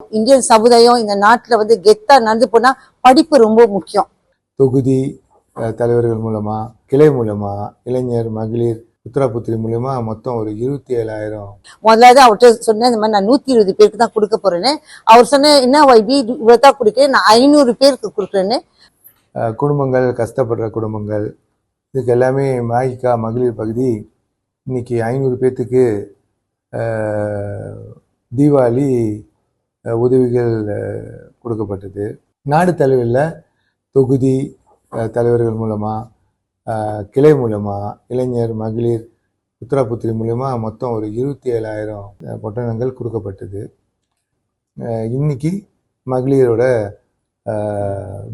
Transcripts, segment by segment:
Indian சமுதாயம் இந்த நாட்டுல வந்து கெத்தா நடந்து போனா படிப்பு ரொம்ப முக்கியம். தொகுதி தலைவர்கள் மூலமா, கிளை மூலமா, இளைஞர் மகளிர் புத்திரா புத்திரி மூலமா மொத்தம் ஒரு 27,000. முதலாவது அவர்கிட்ட சொன்னேன், இந்த மாதிரி நான் 120 பேருக்கு தான் கொடுக்க போறேன்னு. அவர் சொன்ன என்ன வைபி இவ்வளவு தான் கொடுக்கிறேன், நான் 500 பேருக்கு கொடுக்குறேன்னு. குடும்பங்கள், கஷ்டப்படுற குடும்பங்கள், இதுக்கு எல்லாமே மாயிகா மகளிர் பகுதி இன்னைக்கு 500 பேர்த்துக்கு தீபாவளி உதவிகள் கொடுக்கப்பட்டது. நாடு தலைவரில் தொகுதி தலைவர்கள் மூலமா, கிளை மூலமா, இளைஞர் மகளிர் புத்திரா புத்திரி மூலமா மொத்தம் ஒரு 27,000 பொட்டணங்கள் கொடுக்கப்பட்டது. இன்னைக்கு மகளிரோட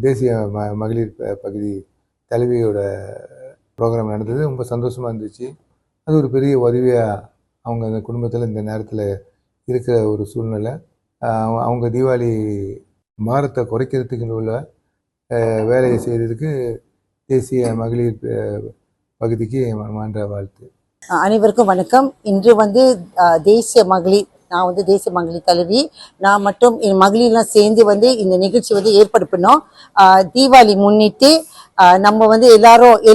தேசிய மகளிர் பகுதி தலைவியோட ப்ரோக்ராம் நடந்தது. ரொம்ப சந்தோஷமாக இருந்துச்சு. அது ஒரு பெரிய உதவியாக அவங்க அந்த குடும்பத்தில் இந்த நேரத்தில் இருக்கிற ஒரு சூழ்நிலை. அவங்க தீபாவளி பாரத்தை குறைக்கிறதுக்கு உள்ள வேலையை செய்கிறதுக்கு தேசிய மகளிர் பகுதிக்கு மாண்ட வாழ்த்து. அனைவருக்கும் வணக்கம். இன்று வந்து தேசிய மகளிர், நான் வந்து தேசிய மகளிர் தலைவி, நான் மட்டும் என் மகளிர்லாம் சேர்ந்து வந்து இந்த நிகழ்ச்சி வந்து ஏற்பாடு பண்ணோம். தீபாவளி முன்னிட்டு நம்ம வந்து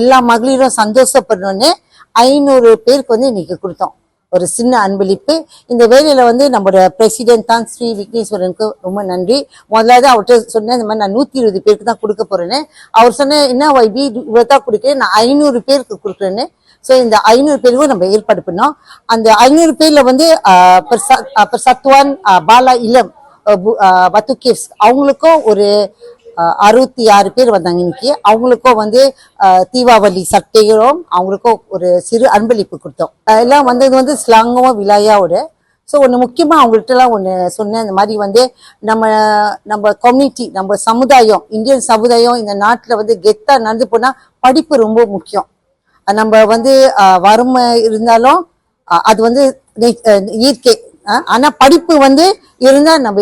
எல்லா மகளிரும் சந்தோஷப்படணும்னு 500 பேருக்கு வந்து இன்னைக்கு கொடுத்தோம். ஒரு சின்ன அன்பளிப்பு. இந்த வேலையில வந்து நம்மளோட பிரசிடென்ட் தான் ஸ்ரீ விக்னேஸ்வரனுக்கு ரொம்ப நன்றி. முதலாவது அவர்கிட்ட சொன்னேன், இந்த மாதிரி நான் 120 பேருக்கு தான் கொடுக்க போறேன்னு. அவர் சொன்ன என்ன வைபி இவ்வளவு தான் கொடுக்கிறேன், நான் 500 பேருக்கு கொடுக்குறேன்னு. ஸோ இந்த 500 பேருக்கும் நம்ம ஏற்பாடு பண்ணோம். அந்த 500 பேர்ல வந்து சத்வான் பாலா இளம் பத்து கேவ்ஸ் அவங்களுக்கும் ஒரு 66 பேர் வந்தாங்க இன்னைக்கு. அவங்களுக்கும் வந்து தீபாவளி சட்டைகளும் அவங்களுக்கும் ஒரு சிறு அன்பளிப்பு கொடுத்தோம். எல்லாம் வந்தது வந்து ஸ்லாங்கவும் விழாயாவோட. ஸோ ஒன்று முக்கியமாக அவங்கள்ட்டலாம் ஒன்று சொன்னேன், இந்த மாதிரி வந்து நம்ம கம்யூனிட்டி, நம்ம சமுதாயம், இந்தியன் சமுதாயம் இந்த நாட்டில் வந்து கெத்தா நடந்து போனால் படிப்பு ரொம்ப முக்கியம். நம்ம வந்து வறுமை இருந்தாலும் அது வந்து இயற்கை. ஆனால் படிப்பு வந்து இருந்தால் நம்ம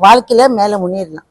வாழ்க்கையில மேலே முன்னேறலாம்.